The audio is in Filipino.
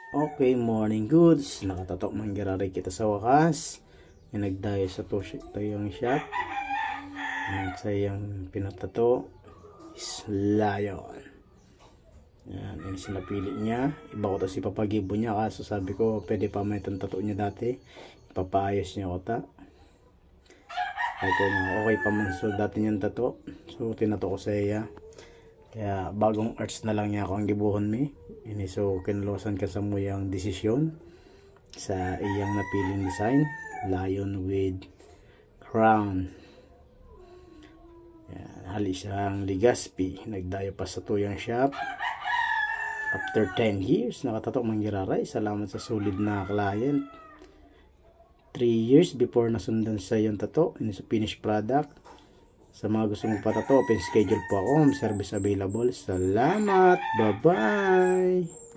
Okay, morning goods. Nakatatok man girari kita sa wakas. Yung nagdayo sa to yung shop. Ang sayang pinatato is lion. Yan, yung sinapili niya. Iba ko to si papagibo niya. Kaso sabi ko, pwede pa may itong tato niya dati. Ipapaayos niya ko ta. Ito na, okay pa man. So, dati niyang tato. So, tinato ko sa iya. Kaya bagong arts na lang niya ako ang gibuhon mi. Ini so kinlosan ka sa muyang desisyon sa iyang napiling design, lion with crown. Yan, hali siyang Legazpi. Nagdayo pa sa tuyang shop. After 10 years, nakatatok manggiraray. Salamat sa solid na client. 3 years before nasundan sa iyong tato. Ini sa finished product. Sa mga gusto mong patato, open schedule po ako. Service available. Salamat. Bye-bye.